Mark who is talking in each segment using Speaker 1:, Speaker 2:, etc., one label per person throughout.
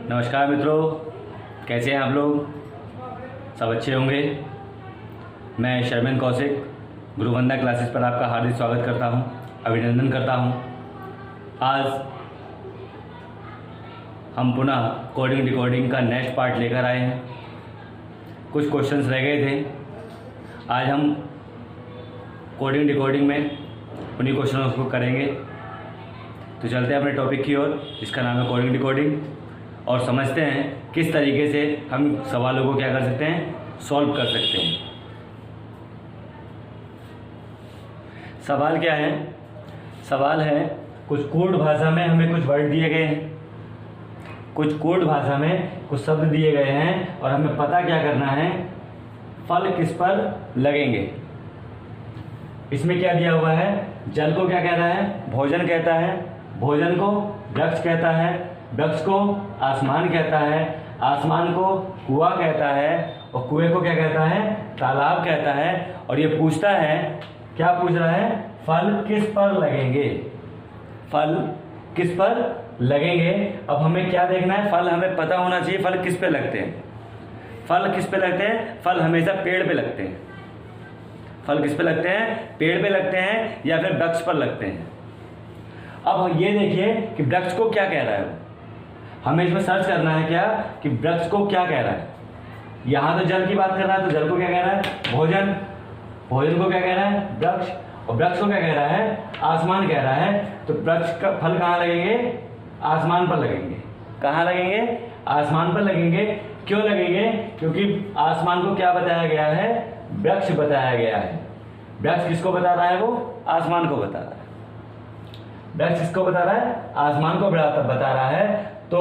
Speaker 1: नमस्कार मित्रों, कैसे हैं आप लोग? सब अच्छे होंगे। मैं शर्मिन कौशिक गुरुवंदना क्लासेस पर आपका हार्दिक स्वागत करता हूं, अभिनंदन करता हूं। आज हम पुनः कोडिंग डिकोडिंग का नेक्स्ट पार्ट लेकर आए हैं। कुछ क्वेश्चंस रह गए थे। आज हम कोडिंग डिकोडिंग में उन्हीं क्वेश्चनों को करेंगे। तो चलते हैं अपने टॉपिक की ओर, जिसका नाम है कोडिंग डिकोडिंग, और समझते हैं किस तरीके से हम सवालों को क्या कर सकते हैं, सॉल्व कर सकते हैं। सवाल क्या है? सवाल है कुछ कोड भाषा में हमें कुछ वर्ड दिए गए हैं, कुछ कोड भाषा में कुछ शब्द दिए गए हैं और हमें पता क्या करना है, फल किस पर लगेंगे। इसमें क्या दिया हुआ है? जल को क्या कह रहा है? भोजन कहता है। भोजन को वृक्ष कहता है। वृक्ष को आसमान कहता है। आसमान को कुआं कहता है और कुएं को क्या कहता है? तालाब कहता है। और ये पूछता है, क्या पूछ रहा है? फल किस पर लगेंगे, फल किस पर लगेंगे। अब हमें क्या देखना है? फल हमें पता होना चाहिए फल किस पे लगते हैं। फल किस पे लगते हैं? फल हमेशा पेड़ पे लगते हैं। फल किस पे लगते हैं? पेड़ पे लगते हैं या फिर वृक्ष पर लगते हैं। अब ये देखिए कि वृक्ष को क्या कह रहा है। हमें इसमें सर्च करना है क्या कि वृक्ष को क्या कह रहा है। यहाँ तो जल की बात कर रहा है, तो जल को क्या कह रहा है? भोजन। भोजन को क्या कह रहा है? वृक्ष। और वृक्ष को क्या कह रहा है? आसमान कह रहा है। तो वृक्ष का फल कहाँ लगेंगे? आसमान पर लगेंगे। कहाँ लगेंगे? आसमान पर लगेंगे। क्यों लगेंगे? क्योंकि आसमान को क्या बताया गया है? वृक्ष बताया गया है। वृक्ष किसको बता रहा है? वो आसमान को बता रहा है। वृक्ष किसको बता रहा है? आसमान को बता रहा है। तो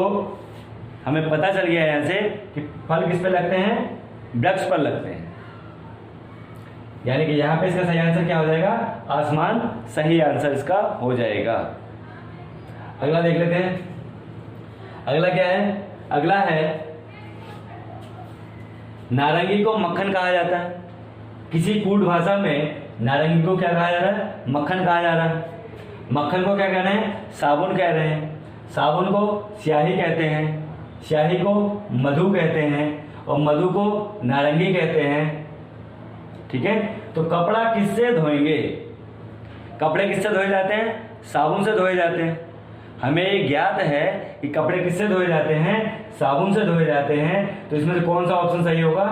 Speaker 1: हमें पता चल गया यहाँ से कि फल किस पे लगते हैं? वृक्ष पर लगते हैं। यानी कि यहाँ पे इसका सही आंसर क्या हो जाएगा? आसमान सही आंसर इसका हो जाएगा। अगला देख लेते हैं। अगला क्या है? अगला है नारंगी को मक्खन कहा जाता है। किसी कूट भाषा में नारंगी को क्या कहा जा रहा है? मक्खन कहा जा रहा है। मक्खन को क्या कह रहे हैं? साबुन कह रहे हैं। साबुन को स्याही कहते हैं। स्याही को मधु कहते हैं और मधु को नारंगी कहते हैं। ठीक है। तो कपड़ा किससे धोएंगे? कपड़े किससे धोए जाते हैं? साबुन से धोए जाते हैं। हमें ये ज्ञात है कि कपड़े किससे धोए जाते हैं? साबुन से धोए जाते हैं। तो इसमें से कौन सा ऑप्शन सही होगा?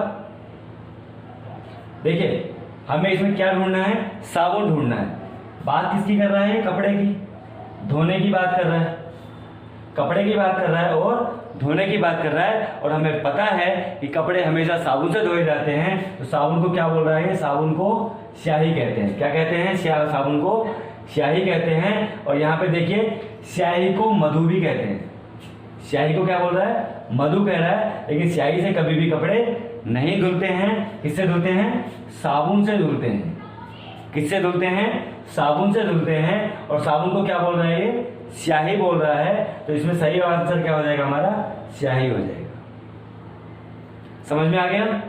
Speaker 1: देखिए, हमें इसमें क्या ढूंढना है? साबुन ढूंढना है। बात किसकी कर रहा है? कपड़े की। धोने की बात कर रहा है, कपड़े की बात कर रहा है और धोने की बात कर रहा है। और हमें पता है कि कपड़े हमेशा साबुन से धोए जाते हैं। तो साबुन को क्या बोल रहा है? साबुन को स्याही कहते हैं। क्या कहते हैं? साबुन को स्याही कहते हैं। और यहाँ पे देखिए, स्याही को मधु भी कहते हैं। स्याही को क्या बोल रहा है? मधु कह रहा है। लेकिन स्याही से कभी भी कपड़े नहीं धुलते हैं। किससे धुलते हैं? साबुन से धुलते हैं। किससे धुलते हैं? साबुन से धुलते हैं। और साबुन को क्या बोल रहा है? ये स्याही बोल रहा है। तो इसमें सही आंसर क्या हो जाएगा हमारा? स्याही हो जाएगा। समझ में आ गया?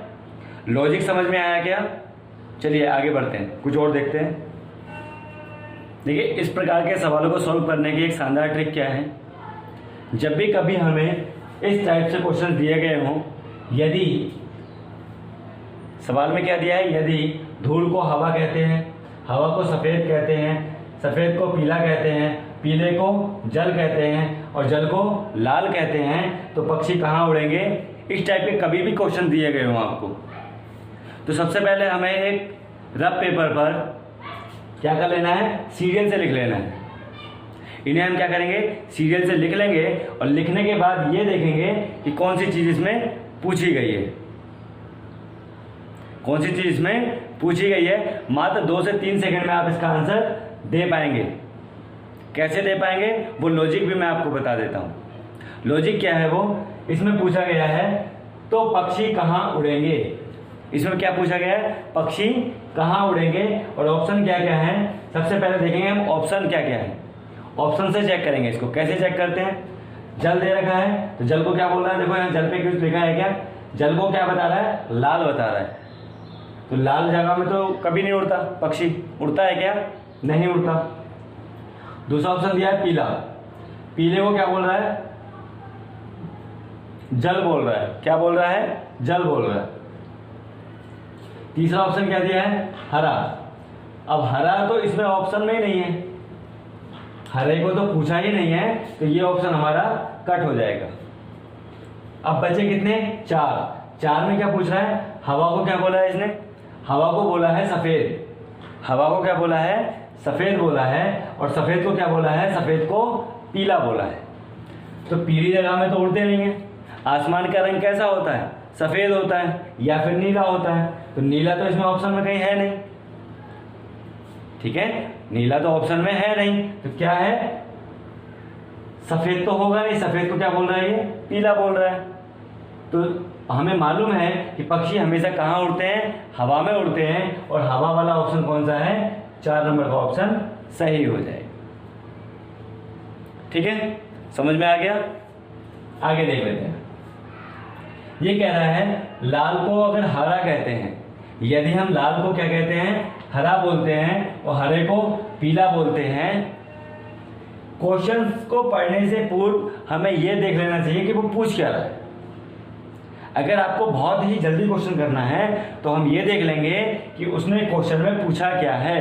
Speaker 1: लॉजिक समझ में आया क्या? चलिए आगे बढ़ते हैं, कुछ और देखते हैं। देखिए, इस प्रकार के सवालों को सॉल्व करने की एक शानदार ट्रिक क्या है। जब भी कभी हमें इस टाइप से क्वेश्चन दिए गए हों, यदि सवाल में क्या दिया है? यदि धूल को हवा कहते हैं, हवा को सफ़ेद कहते हैं, सफ़ेद को पीला कहते हैं, पीले को जल कहते हैं और जल को लाल कहते हैं, तो पक्षी कहाँ उड़ेंगे? इस टाइप के कभी भी क्वेश्चन दिए गए हों आपको, तो सबसे पहले हमें एक रफ पेपर पर क्या कर लेना है? सीरियल से लिख लेना है। इन्हें हम क्या करेंगे? सीरियल से लिख लेंगे और लिखने के बाद ये देखेंगे कि कौन सी चीज़ इसमें पूछी गई है। कौन सी चीज़ इसमें पूछी गई है। मात्र 2 से 3 सेकंड में आप इसका आंसर दे पाएंगे। कैसे दे पाएंगे? वो लॉजिक भी मैं आपको बता देता हूँ। लॉजिक क्या है? वो इसमें पूछा गया है तो पक्षी कहाँ उड़ेंगे। इसमें क्या पूछा गया है? पक्षी कहाँ उड़ेंगे। और ऑप्शन क्या क्या है? सबसे पहले देखेंगे हम ऑप्शन क्या क्या है। ऑप्शन से चेक करेंगे इसको। कैसे चेक करते हैं? जल दे रखा है तो जल को क्या बोल रहा है? देखो यहाँ जल पे कुछ लिखा है क्या? जल को क्या बता रहा है? लाल बता रहा है। तो लाल जगह में तो कभी नहीं उड़ता पक्षी। उड़ता है क्या? नहीं उड़ता। दूसरा ऑप्शन दिया है पीला। पीले को क्या बोल रहा है? जल बोल रहा है। क्या बोल रहा है? जल बोल रहा है। तीसरा ऑप्शन क्या दिया है? हरा। अब हरा तो इसमें ऑप्शन में ही नहीं है, हरे को तो पूछा ही नहीं है, तो ये ऑप्शन हमारा कट हो जाएगा। अब बचे कितने? 4। 4 में क्या पूछ रहा है? हवा को क्या बोला है इसने? हवा को बोला है सफेद। हवा को क्या बोला है? सफेद बोला है। और सफेद को क्या बोला है? सफेद को पीला बोला है। तो पीली जगह में तो उड़ते नहीं है। आसमान का रंग कैसा होता है? सफेद होता है या फिर नीला होता है। तो नीला तो इसमें ऑप्शन में कहीं है नहीं, ठीक है, नीला तो ऑप्शन में है नहीं, तो क्या है? सफेद तो होगा नहीं। सफेद को क्या बोल रहा है? ये पीला बोल रहा है। तो हमें मालूम है कि पक्षी हमेशा कहाँ उड़ते हैं? हवा में उड़ते हैं। और हवा वाला ऑप्शन कौन सा है? 4 नंबर का ऑप्शन सही हो जाएगा। ठीक है, समझ में आ गया? आगे देख लेते हैं। ये कह रहा है लाल को अगर हरा कहते हैं, यदि हम लाल को क्या कहते हैं? हरा बोलते हैं, और हरे को पीला बोलते हैं। क्वेश्चन को पढ़ने से पूर्व हमें यह देख लेना चाहिए कि वो पूछ क्या रहा है। अगर आपको बहुत ही जल्दी क्वेश्चन करना है तो हम ये देख लेंगे कि उसने क्वेश्चन में पूछा क्या है।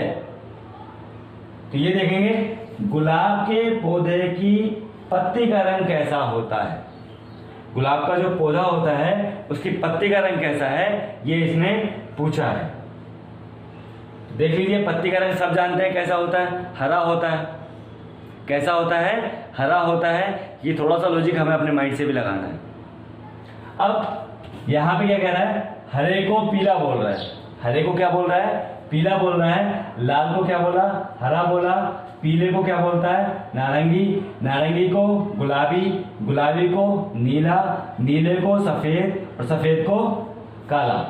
Speaker 1: तो ये देखेंगे, गुलाब के पौधे की पत्ती का रंग कैसा होता है? गुलाब का जो पौधा होता है उसकी पत्ती का रंग कैसा है, ये इसने पूछा है। देख लीजिए, पत्ती का रंग सब जानते हैं कैसा होता है? हरा होता है। कैसा होता है? हरा होता है। ये थोड़ा सा लॉजिक हमें अपने माइंड से भी लगाना है। अब यहाँ पे क्या कह रहा है? हरे को पीला बोल रहा है। हरे को क्या बोल रहा है? पीला बोल रहा है। लाल को क्या बोला? हरा बोला। पीले को क्या बोलता है? नारंगी। नारंगी को गुलाबी। गुलाबी को नीला। नीले को सफेद। और सफेद को काला।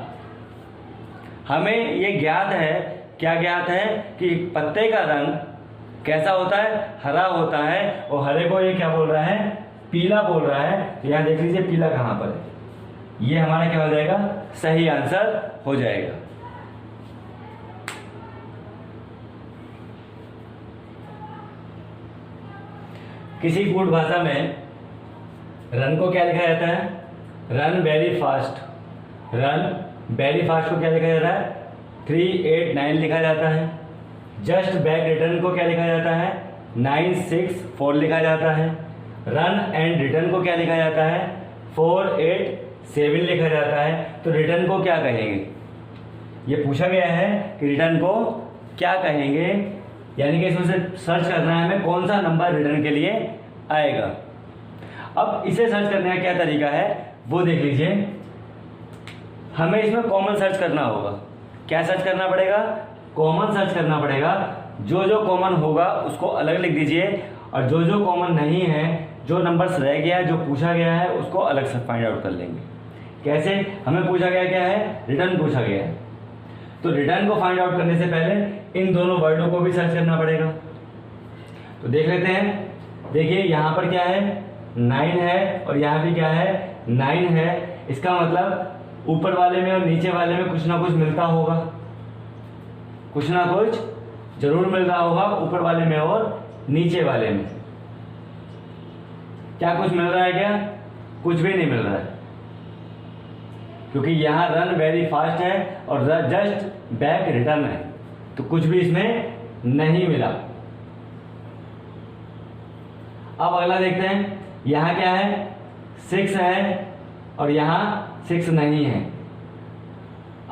Speaker 1: हमें ये ज्ञात है, क्या ज्ञात है? कि पत्ते का रंग कैसा होता है? हरा होता है। और हरे को ये क्या बोल रहा है? पीला बोल रहा है। तो यहाँ देख लीजिए पीला कहाँ पर है। ये हमारा क्या हो जाएगा? सही आंसर हो जाएगा। किसी गूढ़ भाषा में रन को क्या लिखा जाता है? Run very fast. Run very fast को क्या लिखा जाता है? 389 लिखा जाता है। जस्ट बैक रिटर्न को क्या लिखा जाता है? 964 लिखा जाता है। रन एंड रिटर्न को क्या लिखा जाता है? 487 लिखा जाता है। तो रिटर्न को क्या कहेंगे? ये पूछा गया है कि रिटर्न को क्या कहेंगे, यानी कि इसमें से सर्च करना है हमें कौन सा नंबर रिटर्न के लिए आएगा। अब इसे सर्च करने का क्या तरीका है वो देख लीजिए। हमें इसमें कॉमन सर्च करना होगा। क्या सर्च करना पड़ेगा? कॉमन सर्च करना पड़ेगा। जो जो कॉमन होगा उसको अलग लिख दीजिए, और जो जो कॉमन नहीं है, जो नंबर्स रह गया, जो पूछा गया है, उसको अलग से फाइंड आउट कर लेंगे। कैसे? हमें पूछा गया क्या है? रिटर्न पूछा गया है। तो रिटर्न को फाइंड आउट करने से पहले इन दोनों वर्डों को भी सर्च करना पड़ेगा। तो देख लेते हैं। देखिए यहाँ पर क्या है? 9 है, और यहाँ भी क्या है? 9 है। इसका मतलब ऊपर वाले में और नीचे वाले में कुछ ना कुछ मिलता होगा। कुछ ना कुछ जरूर मिल रहा होगा ऊपर वाले में और नीचे वाले में। क्या कुछ मिल रहा है? क्या कुछ भी नहीं मिल रहा है, क्योंकि यहाँ रन वेरी फास्ट है और जस्ट बैक रिटर्न है, तो कुछ भी इसमें नहीं मिला। अब अगला देखते हैं। यहाँ क्या है? 6 है, और यहाँ 6 नहीं है।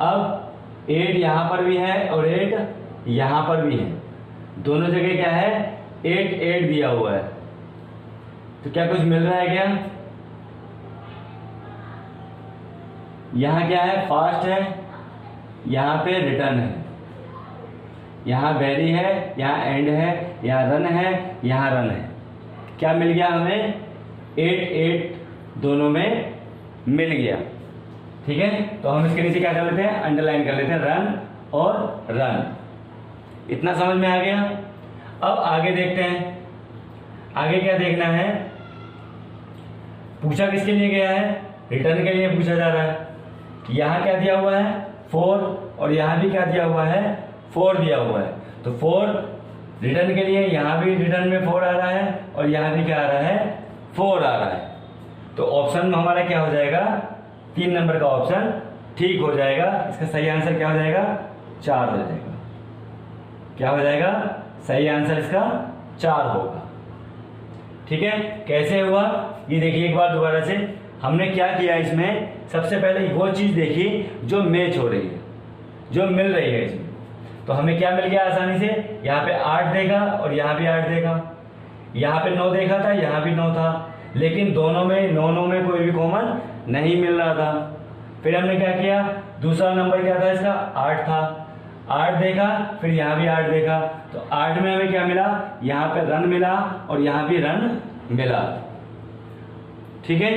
Speaker 1: अब 8 यहाँ पर भी है और 8 यहाँ पर भी है। दोनों जगह क्या है? 8 8 दिया हुआ है। तो क्या कुछ मिल रहा है? क्या यहाँ क्या है? फास्ट है, यहाँ पे रिटर्न है, यहाँ वेरी है, यहाँ एंड है, यहाँ रन है, यहाँ रन है। क्या मिल गया हमें? 8 8 दोनों में मिल गया। ठीक है, तो हम इसके नीचे क्या कर लेते हैं? अंडरलाइन कर लेते हैं, रन और रन। इतना समझ में आ गया। अब आगे देखते हैं। आगे क्या देखना है? पूछा किसके लिए गया है? रिटर्न के लिए पूछा जा रहा है। यहाँ क्या दिया हुआ है? 4, और यहाँ भी क्या दिया हुआ है? 4 दिया हुआ है। तो 4 रिटर्न के लिए, यहाँ भी रिटर्न में 4 आ रहा है, और यहाँ भी क्या आ रहा है? 4 आ रहा है। तो ऑप्शन में हमारा क्या हो जाएगा, 3 नंबर का ऑप्शन ठीक हो जाएगा। इसका सही आंसर क्या हो जाएगा, 4 हो जाएगा। क्या हो जाएगा, सही आंसर इसका 4 होगा। ठीक है, कैसे हुआ ये देखिए एक बार दोबारा से। हमने क्या किया इसमें, सबसे पहले वो चीज देखी जो मैच हो रही है, जो मिल रही है इसमें। तो हमें क्या मिल गया आसानी से, यहाँ पे 8 देगा और यहाँ भी 8 देगा, यहाँ पे 9 देखा था, यहाँ भी 9 था, लेकिन दोनों में 9 में कोई भी कॉमन नहीं मिल रहा था। फिर हमने क्या किया, दूसरा नंबर क्या था इसका, 8 था, 8 देखा, फिर यहाँ भी 8 देखा, तो 8 में हमें क्या मिला, यहाँ पे रन मिला और यहाँ भी रन मिला। ठीक है,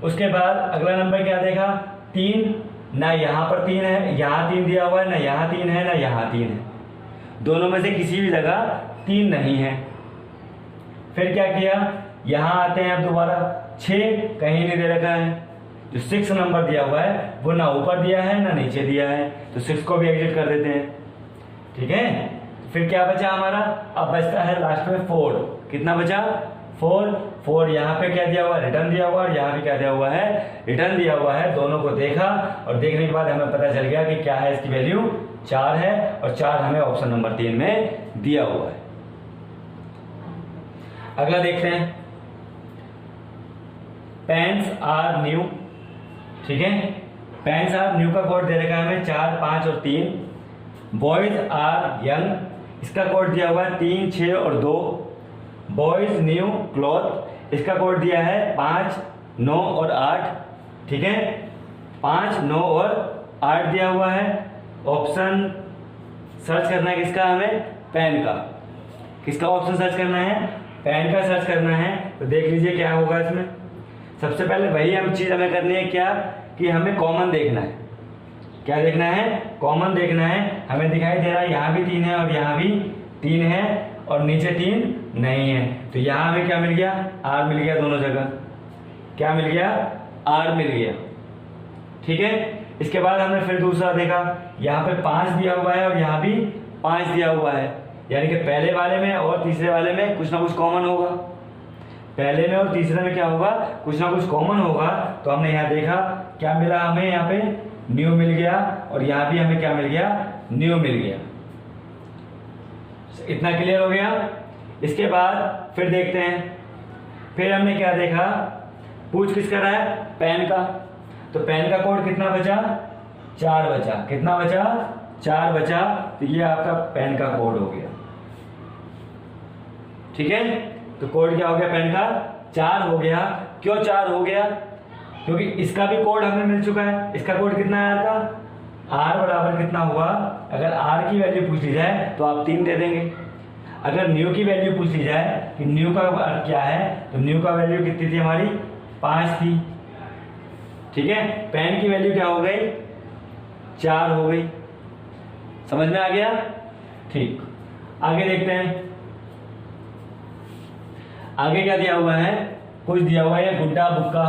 Speaker 1: उसके बाद अगला नंबर क्या देखा, 3, ना यहाँ पर 3 है, यहाँ 3 दिया हुआ है, ना यहाँ 3 है, ना यहाँ 3 है, दोनों में से किसी भी जगह 3 नहीं है। फिर क्या किया, यहाँ आते हैं अब दोबारा, 6 कहीं नहीं दे रखा है, जो 6 नंबर दिया हुआ है वो ना ऊपर दिया है ना नीचे दिया है, तो 6 को भी एग्जिट कर देते हैं। ठीक है, फिर क्या बचा हमारा, अब बचता है लास्ट में 4। कितना बचा, 4 यहाँ पे क्या दिया हुआ है, रिटर्न दिया हुआ है, और यहाँ पे क्या दिया हुआ है, रिटर्न दिया हुआ है। दोनों को देखा और देखने के बाद हमें पता चल गया कि क्या है, इसकी वैल्यू 4 है, और 4 हमें ऑप्शन नंबर 3 में दिया हुआ है। अगला देखते हैं, पेन्स आर न्यू। ठीक है, पेन्स आर न्यू का कोड दे रखा है हमें 4, 5 और 3। बॉयज आर यंग, इसका कोड दिया हुआ है 3, 6 और 2। बॉयज न्यू क्लॉथ, इसका कोड दिया है 5, 9 और 8। ठीक है, 5, 9 और 8 दिया हुआ है। ऑप्शन सर्च करना है किसका, हमें पेन का। किसका ऑप्शन सर्च करना है, पेन का सर्च करना है। तो देख लीजिए क्या होगा इसमें। सबसे पहले वही हम चीज हमें करनी है क्या, कि हमें कॉमन देखना है। क्या देखना है, कॉमन देखना है। हमें दिखाई दे रहा है यहाँ भी 3 है और यहाँ भी 3 है और नीचे 3 नहीं है, तो यहाँ हमें क्या मिल गया, आर मिल गया दोनों जगह। क्या मिल गया, आर मिल गया। ठीक है, इसके बाद हमने फिर दूसरा देखा, यहाँ पे 5 दिया हुआ है और यहाँ भी 5 दिया हुआ है, यानी कि पहले वाले में और तीसरे वाले में कुछ ना कुछ कॉमन होगा। पहले में और तीसरे में क्या होगा, कुछ ना कुछ कॉमन होगा। तो हमने यहाँ देखा क्या मिला हमें, यहाँ पे न्यू मिल गया और यहाँ भी हमें क्या मिल गया, न्यू मिल गया। इतना क्लियर हो गया। इसके बाद फिर देखते हैं, फिर हमने क्या देखा, पूछ किसका रहा है, पेन का। तो पेन का कोड कितना बचा, 4 बचा। कितना बचा, 4 बचा। तो ये आपका पेन का कोड हो गया। ठीक है, तो कोड क्या हो गया, पेन का 4 हो गया। क्यों 4 हो गया, क्योंकि इसका भी कोड हमें मिल चुका है। इसका कोड कितना है आपका, आर बराबर कितना हुआ, अगर आर की वैल्यू पूछ ली जाए तो आप 3 दे देंगे। अगर न्यू की वैल्यू पूछ ली जाए कि न्यू का अर्थ क्या है, तो न्यू का वैल्यू कितनी थी हमारी, 5 थी। ठीक है, पेन की वैल्यू क्या हो गई, 4 हो गई। समझ में आ गया। ठीक, आगे देखते हैं। आगे क्या दिया हुआ है, कुछ दिया हुआ है, गुड्डा बुक्का।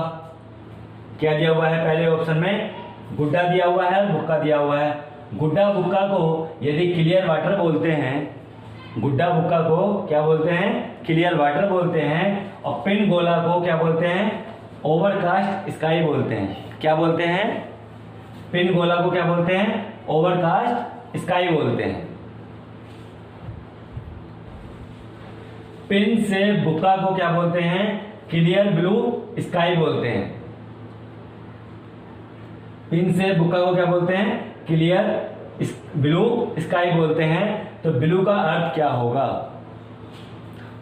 Speaker 1: क्या दिया हुआ है, पहले ऑप्शन में गुड्डा दिया हुआ है, बुक्का दिया हुआ है। गुड्डा बुक्का को यदि क्लियर वाटर बोलते हैं, गुड्डा बुक्का को क्या बोलते हैं, क्लियर वाटर बोलते हैं। और पिन गोला को क्या बोलते हैं, ओवरकास्ट स्काई बोलते हैं। क्या बोलते हैं, पिन गोला को क्या बोलते हैं, ओवरकास्ट स्काई बोलते हैं। पिन से बुक्का को क्या बोलते हैं, क्लियर ब्लू स्काई बोलते हैं। पिन से बुक्का को क्या बोलते हैं, क्लियर ब्लू स्काई बोलते हैं। तो ब्लू का अर्थ क्या होगा,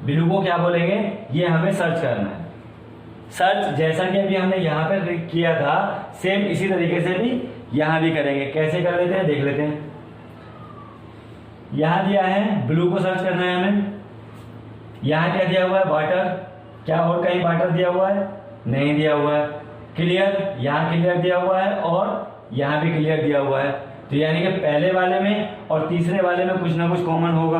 Speaker 1: ब्लू को क्या बोलेंगे, ये हमें सर्च करना है। सर्च जैसा कि अभी हमने यहाँ पे किया था, सेम इसी तरीके से भी यहाँ भी करेंगे। कैसे कर लेते हैं, देख लेते हैं। यहाँ दिया है ब्लू को सर्च करना है हमें। यहाँ क्या दिया हुआ है, वाटर। क्या और कहीं वाटर दिया हुआ है, नहीं दिया हुआ है। क्लियर, यहाँ क्लियर दिया हुआ है और यहाँ भी क्लियर दिया हुआ है। तो यानी कि पहले वाले में और तीसरे वाले में कुछ ना कुछ कॉमन होगा।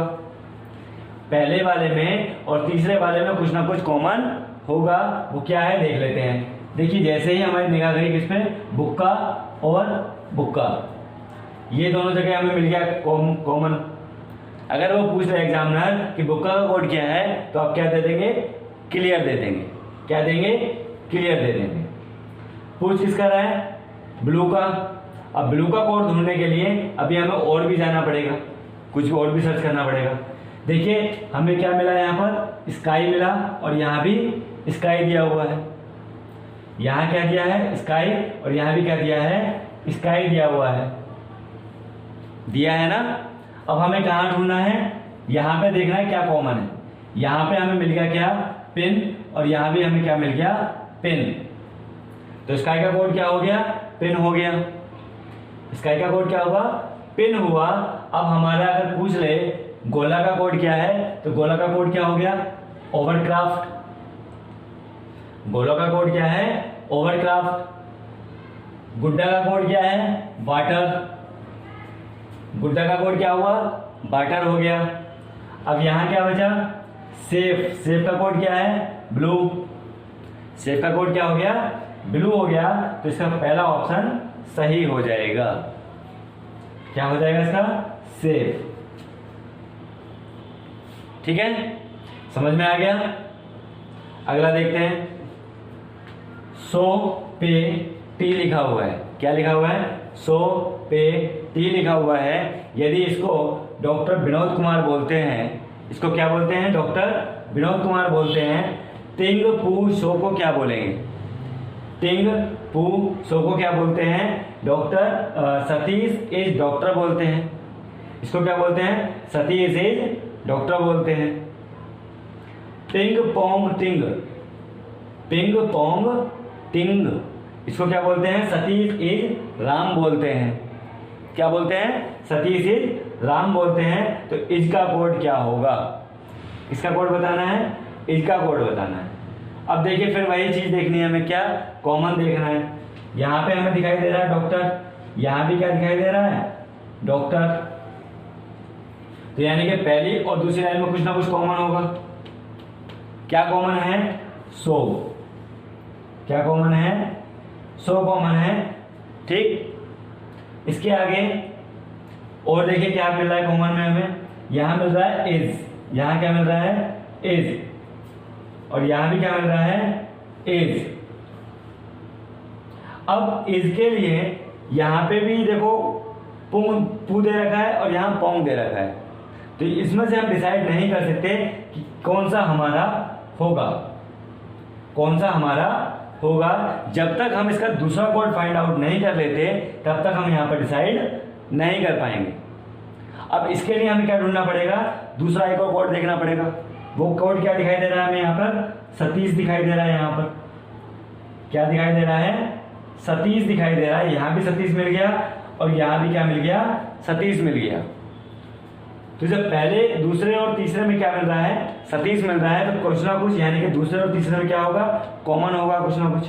Speaker 1: पहले वाले में और तीसरे वाले में कुछ ना कुछ कॉमन होगा। वो क्या है, देख लेते हैं। देखिए, जैसे ही हमारी निगाह गई किसमें, बुक्का और बुक्का, ये दोनों जगह हमें मिल गया कॉमन। अगर वो पूछ रहे एग्जामिनर कि बुक्का का कोड क्या है, तो आप क्या दे देंगे, क्लियर दे देंगे। क्या देंगे, क्लियर दे देंगे। पूछ किसका रहा है? ब्लू का। अब ब्लू का कोड ढूंढने के लिए अभी हमें और भी जाना पड़ेगा, कुछ और भी सर्च करना पड़ेगा। देखिए हमें क्या मिला, यहाँ पर स्काई मिला और यहाँ भी स्काई दिया हुआ है। यहाँ क्या दिया है? स्काई, और यहाँ भी क्या दिया है? स्काई दिया हुआ है, दिया है ना। अब हमें कहाँ ढूंढना है? यहाँ पे देखना है क्या कॉमन है। यहाँ पे हमें मिल गया क्या? पिन, और यहाँ भी हमें क्या मिल गया? पिन। तो स्काई का कोड क्या हो गया? पिन हो गया। स्काई का कोड क्या हुआ? पिन हुआ। अब हमारा अगर पूछ ले गोला का कोड क्या है, तो गोला का कोड क्या हो गया? ओवरक्राफ्ट। गोला का कोड क्या है? ओवरक्राफ्ट। गुड्डा का कोड क्या है? वाटर। गुड्डा का कोड क्या हुआ? वाटर हो गया। अब यहाँ क्या बचा? सेफ। सेफ का कोड क्या है? ब्लू। सेफ का कोड क्या हो गया? ब्लू हो गया। तो इसका पहला ऑप्शन सही हो जाएगा। क्या हो जाएगा इसका? सेफ। ठीक है, समझ में आ गया। अगला देखते हैं। 100 पे टी लिखा हुआ है। क्या लिखा हुआ है? 100 पे टी लिखा हुआ है। यदि इसको डॉक्टर विनोद कुमार बोलते हैं, इसको क्या बोलते हैं? डॉक्टर विनोद कुमार बोलते हैं। टिंग पू शो को क्या बोलेंगे? टिंग पू शो को क्या बोलते हैं? डॉक्टर सतीश इज डॉक्टर बोलते हैं। इसको क्या बोलते हैं? सतीश इज डॉक्टर बोलते हैं। पिंग पोंग टिंग, पिंग पोंग टिंग, इसको क्या बोलते हैं? सतीश इज राम बोलते हैं। क्या बोलते हैं? सतीश इज राम बोलते हैं। तो इज का कोड क्या होगा? इसका कोड बताना है, इज का कोड बताना है। अब देखिए फिर वही चीज देखनी है हमें, क्या कॉमन देखना है। यहाँ पे हमें दिखाई दे रहा है डॉक्टर, यहाँ भी क्या दिखाई दे रहा है? डॉक्टर। तो यानी कि पहली और दूसरी लाइन में कुछ ना कुछ कॉमन होगा। क्या कॉमन है? 100। क्या कॉमन है? 100 कॉमन है। ठीक, इसके आगे और देखिए क्या मिल रहा है कॉमन में हमें। यहां मिल रहा है इज, यहां क्या मिल रहा है? इज, और यहां भी क्या मिल रहा है? इज। अब इज के लिए यहां पे भी देखो पू दे रखा है और यहां पोंग दे रखा है। तो इसमें से हम डिसाइड नहीं कर सकते कि कौन सा हमारा होगा, कौन सा हमारा होगा। जब तक हम इसका दूसरा कोड फाइंड आउट नहीं कर लेते तब तक हम यहाँ पर डिसाइड नहीं कर पाएंगे। अब इसके लिए हमें क्या ढूंढना पड़ेगा? दूसरा एक और कोड देखना पड़ेगा। वो कोड क्या दिखाई दे रहा है हमें? यहाँ पर सतीश दिखाई दे रहा है। यहाँ पर क्या दिखाई दे रहा है? सतीश दिखाई दे रहा है। यहाँ भी सतीश मिल गया और यहाँ भी क्या मिल गया? सतीश मिल गया। तो जब पहले दूसरे और तीसरे में क्या मिल रहा है? सतीश मिल रहा है। तो कुछ ना कुछ यानी कि दूसरे और तीसरे में क्या होगा? कॉमन होगा कुछ ना कुछ।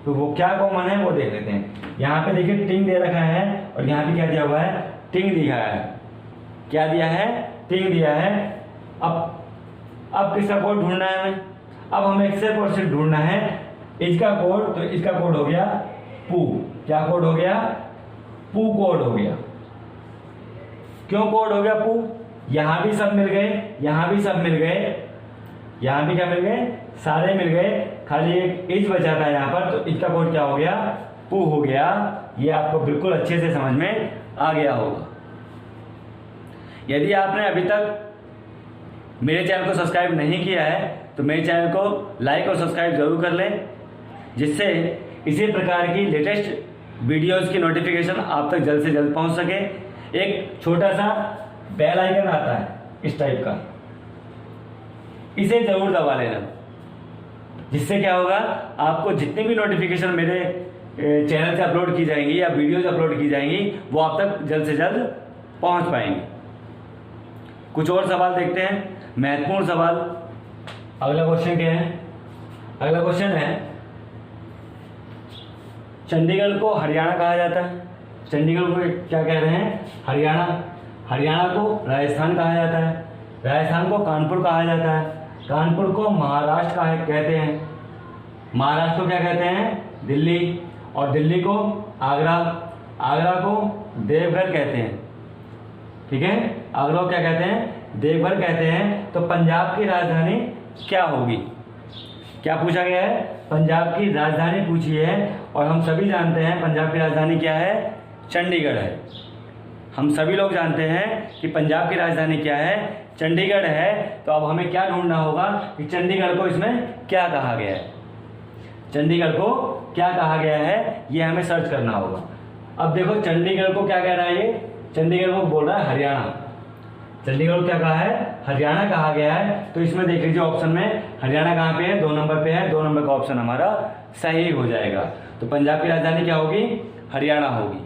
Speaker 1: तो वो क्या कॉमन है वो देख लेते हैं। यहाँ पे देखिए टिंग दे रखा है और यहाँ भी क्या दिया हुआ है? टिंग दिया है। क्या दिया है? टिंग दिया है। अब किसका कोड ढूंढना है हमें? अब हमें एक सिर्फ और सिर्फ ढूंढना है इसका कोड। तो इसका कोड हो गया पू। क्या कोड हो गया? पू कोड हो गया। क्यों कोड हो गया पू? यहां भी सब मिल गए, यहां भी सब मिल गए, यहां भी क्या मिल गए? सारे मिल गए, खाली एक इज बचा था यहां पर। तो इसका कोड क्या हो गया? पू हो गया। ये आपको बिल्कुल अच्छे से समझ में आ गया होगा। यदि आपने अभी तक मेरे चैनल को सब्सक्राइब नहीं किया है तो मेरे चैनल को लाइक और सब्सक्राइब जरूर कर लें, जिससे इसी प्रकार की लेटेस्ट वीडियोस की नोटिफिकेशन आप तक जल्द से जल्द पहुंच सके। एक छोटा सा बेल आइकन आता है इस टाइप का, इसे जरूर दबा लेना, जिससे क्या होगा? आपको जितनी भी नोटिफिकेशन मेरे चैनल से अपलोड की जाएंगी या वीडियोज अपलोड की जाएंगी वो आप तक जल्द से जल्द पहुंच पाएंगे। कुछ और सवाल देखते हैं, महत्वपूर्ण सवाल। अगला क्वेश्चन क्या है? अगला क्वेश्चन है चंडीगढ़ को हरियाणा कहा जाता है। चंडीगढ़ को क्या कह रहे हैं? हरियाणा। हरियाणा को राजस्थान कहा जाता है। राजस्थान को कानपुर कहा जाता है। कानपुर को महाराष्ट्र कहते हैं। महाराष्ट्र को क्या कहते हैं? दिल्ली। और दिल्ली को आगरा। आगरा को देवघर कहते हैं। ठीक है, आगरा को क्या कहते हैं? देवघर कहते हैं। तो पंजाब की राजधानी क्या होगी? क्या पूछा गया है? पंजाब की राजधानी पूछी है, और हम सभी जानते हैं पंजाब की राजधानी क्या है? चंडीगढ़ है। हम सभी लोग जानते हैं कि पंजाब की राजधानी क्या है? चंडीगढ़ है। तो अब हमें क्या ढूंढना होगा कि चंडीगढ़ को इसमें क्या कहा गया है, चंडीगढ़ को क्या कहा गया है, ये हमें सर्च करना होगा। अब देखो चंडीगढ़ को क्या कह रहा है, ये चंडीगढ़ को बोल रहा है हरियाणा। चंडीगढ़ को क्या कहा है? हरियाणा कहा गया है। तो इसमें देख लीजिए ऑप्शन में हरियाणा कहाँ पे है? 2 नंबर पे है। 2 नंबर का ऑप्शन हमारा सही हो जाएगा। तो पंजाब की राजधानी क्या होगी? हरियाणा होगी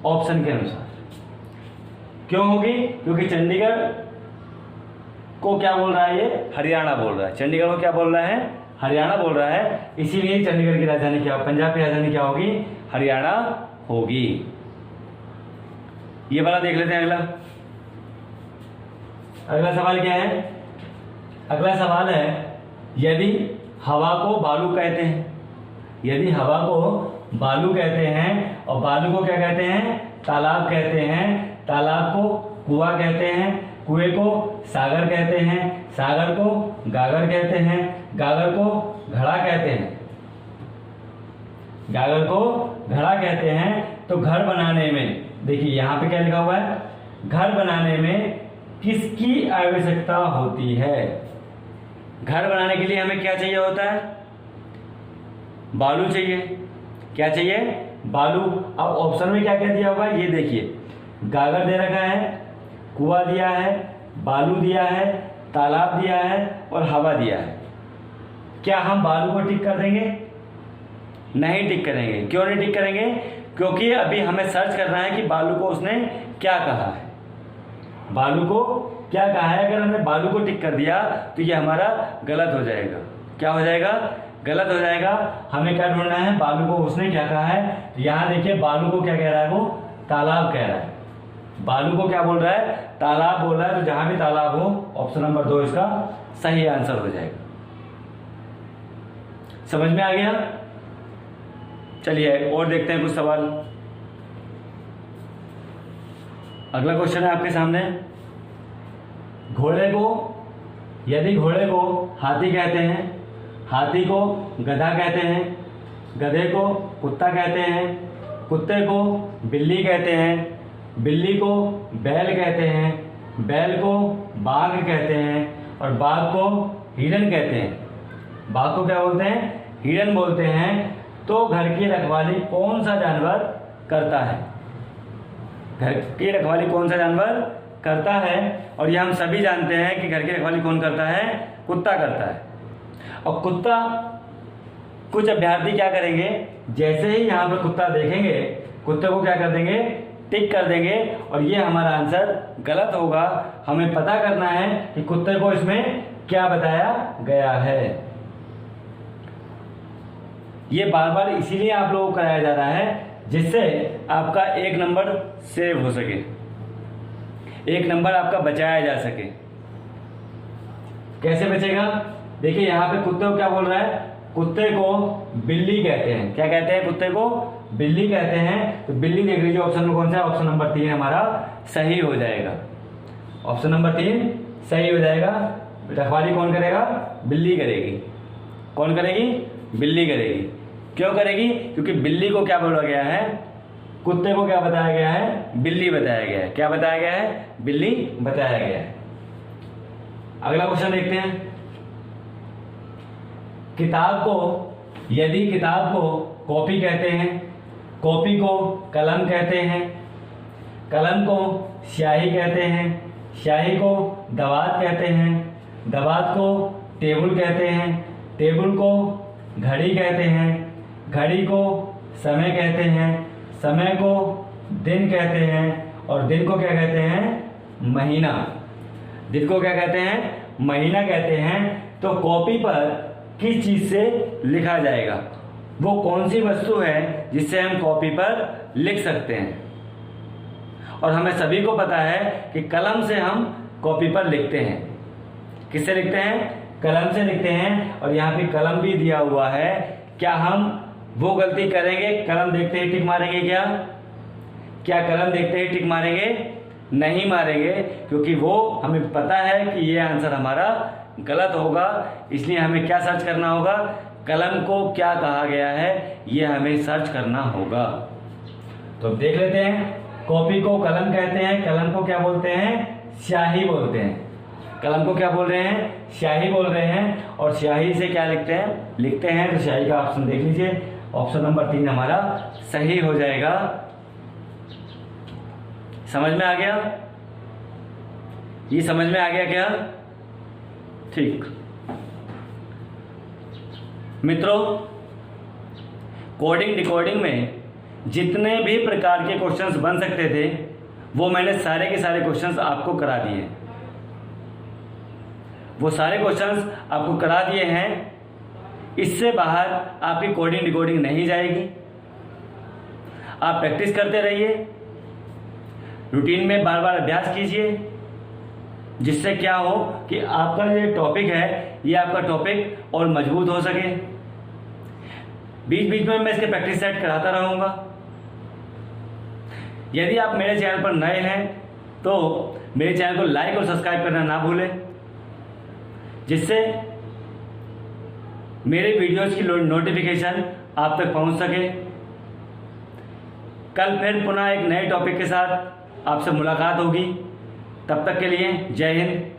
Speaker 1: ऑप्शन के अनुसार। क्यों होगी? क्योंकि चंडीगढ़ को क्या बोल रहा है? ये हरियाणा बोल रहा है। चंडीगढ़ को क्या बोल रहा है? हरियाणा बोल रहा है। इसीलिए चंडीगढ़ की राजधानी क्या, पंजाब की राजधानी क्या होगी? हरियाणा होगी। ये वाला देख लेते हैं। अगला सवाल क्या है? अगला सवाल है, यदि हवा को बालू कहते हैं, यदि हवा को बालू कहते हैं और बालू को क्या कहते हैं? तालाब कहते हैं। तालाब को कुआं कहते हैं, कुएं को सागर कहते हैं, सागर को गागर कहते हैं, गागर को घड़ा कहते हैं, गागर को घड़ा कहते हैं। तो घर बनाने में देखिए यहाँ पे क्या लिखा हुआ है? घर बनाने में किसकी आवश्यकता होती है? घर बनाने के लिए हमें क्या चाहिए होता है? बालू चाहिए। क्या चाहिए? बालू। अब ऑप्शन में क्या क्या दिया होगा ये देखिए, गागर दे रखा है, कुआं दिया है, बालू दिया है, तालाब दिया है और हवा दिया है। क्या हम बालू को टिक कर देंगे? नहीं टिक करेंगे। क्यों नहीं टिक करेंगे? क्योंकि अभी हमें सर्च करना है कि बालू को उसने क्या कहा है, बालू को क्या कहा है। अगर हमने बालू को टिक कर दिया तो ये हमारा गलत हो जाएगा। क्या हो जाएगा? गलत हो जाएगा। हमें क्या ढूंढना है? बालू को उसने क्या कहा है। तो यहाँ देखिए बालू को क्या कह रहा है? वो तालाब कह रहा है। बालू को क्या बोल रहा है? तालाब बोल रहा है। तो जहां भी तालाब हो, ऑप्शन नंबर 2 इसका सही आंसर हो जाएगा। समझ में आ गया? चलिए और देखते हैं कुछ सवाल। अगला क्वेश्चन है आपके सामने, घोड़े को, यदि घोड़े को हाथी कहते हैं, हाथी को गधा कहते हैं, गधे को कुत्ता कहते हैं, कुत्ते को बिल्ली कहते हैं, बिल्ली को बैल कहते हैं, बैल को बाघ कहते हैं और बाघ को हिरन कहते हैं। बाघ को क्या बोलते हैं? हिरन बोलते हैं। तो घर की रखवाली कौन सा जानवर करता है? घर की रखवाली कौन सा जानवर करता है? और ये हम सभी जानते हैं कि घर की रखवाली कौन करता है? कुत्ता करता है। और कुत्ता, कुछ अभ्यर्थी क्या करेंगे, जैसे ही यहाँ पर कुत्ता देखेंगे कुत्ते को क्या कर देंगे? टिक कर देंगे। और ये हमारा आंसर गलत होगा। हमें पता करना है कि कुत्ते को इसमें क्या बताया गया है। ये बार बार इसीलिए आप लोगों को कराया जा रहा है जिससे आपका 1 नंबर सेव हो सके, 1 नंबर आपका बचाया जा सके। कैसे बचेगा? देखिए यहाँ पे कुत्ते को क्या बोल रहा है? कुत्ते को बिल्ली कहते हैं। क्या कहते हैं? कुत्ते को बिल्ली कहते हैं। तो बिल्ली देख लीजिए ऑप्शन में कौन सा है? ऑप्शन नंबर 3 हमारा सही हो जाएगा। ऑप्शन नंबर 3 सही हो जाएगा। रखवाली कौन करेगा? बिल्ली करेगी। कौन करेगी? बिल्ली करेगी। क्यों करेगी? क्योंकि बिल्ली को क्या बोला गया है? कुत्ते को क्या बताया गया है? बिल्ली बताया गया है। क्या बताया गया है? बिल्ली बताया गया है। अगला क्वेश्चन देखते हैं, किताब को, यदि किताब को कॉपी कहते हैं, कॉपी को कलम कहते हैं, कलम को स्याही कहते हैं, स्याही को दवात कहते हैं, दवात को टेबल कहते हैं, टेबल को घड़ी कहते हैं, घड़ी को समय कहते हैं, समय को दिन कहते हैं और दिन को क्या कहते हैं? महीना। दिन को क्या कहते हैं? महीना कहते हैं। तो कॉपी पर किस चीज से लिखा जाएगा? वो कौन सी वस्तु है जिससे हम कॉपी पर लिख सकते हैं? और हमें सभी को पता है कि कलम से हम कॉपी पर लिखते हैं। किससे लिखते हैं? कलम से लिखते हैं। और यहाँ पे कलम भी दिया हुआ है। क्या हम वो गलती करेंगे कलम देखते ही टिक मारेंगे? क्या कलम देखते ही टिक मारेंगे? नहीं मारेंगे, क्योंकि वो हमें पता है कि ये आंसर हमारा गलत होगा, इसलिए हमें क्या सर्च करना होगा, कलम को क्या कहा गया है ये हमें सर्च करना होगा। तो देख लेते हैं, कॉपी को कलम कहते हैं, कलम को क्या बोलते हैं, स्याही बोलते हैं। कलम को क्या बोल रहे हैं, स्याही बोल रहे हैं। और स्याही से क्या लिखते हैं तो स्याही का ऑप्शन देख लीजिए, ऑप्शन नंबर 3 हमारा सही हो जाएगा। समझ में आ गया, ये समझ में आ गया क्या? ठीक मित्रों, कोडिंग डिकोडिंग में जितने भी प्रकार के क्वेश्चंस बन सकते थे वो मैंने सारे के सारे क्वेश्चंस आपको करा दिए, वो सारे क्वेश्चंस आपको करा दिए हैं। इससे बाहर आपकी कोडिंग डिकोडिंग नहीं जाएगी। आप प्रैक्टिस करते रहिए, रूटीन में बार बार अभ्यास कीजिए, जिससे क्या हो कि आपका ये टॉपिक है ये आपका टॉपिक और मजबूत हो सके। बीच बीच में मैं इसके प्रैक्टिस सेट कराता रहूँगा। यदि आप मेरे चैनल पर नए हैं तो मेरे चैनल को लाइक और सब्सक्राइब करना ना भूलें, जिससे मेरे वीडियोस की नोटिफिकेशन आप तक पहुंच सके। कल फिर पुनः एक नए टॉपिक के साथ आपसे मुलाकात होगी। तब तक के लिए जय हिंद,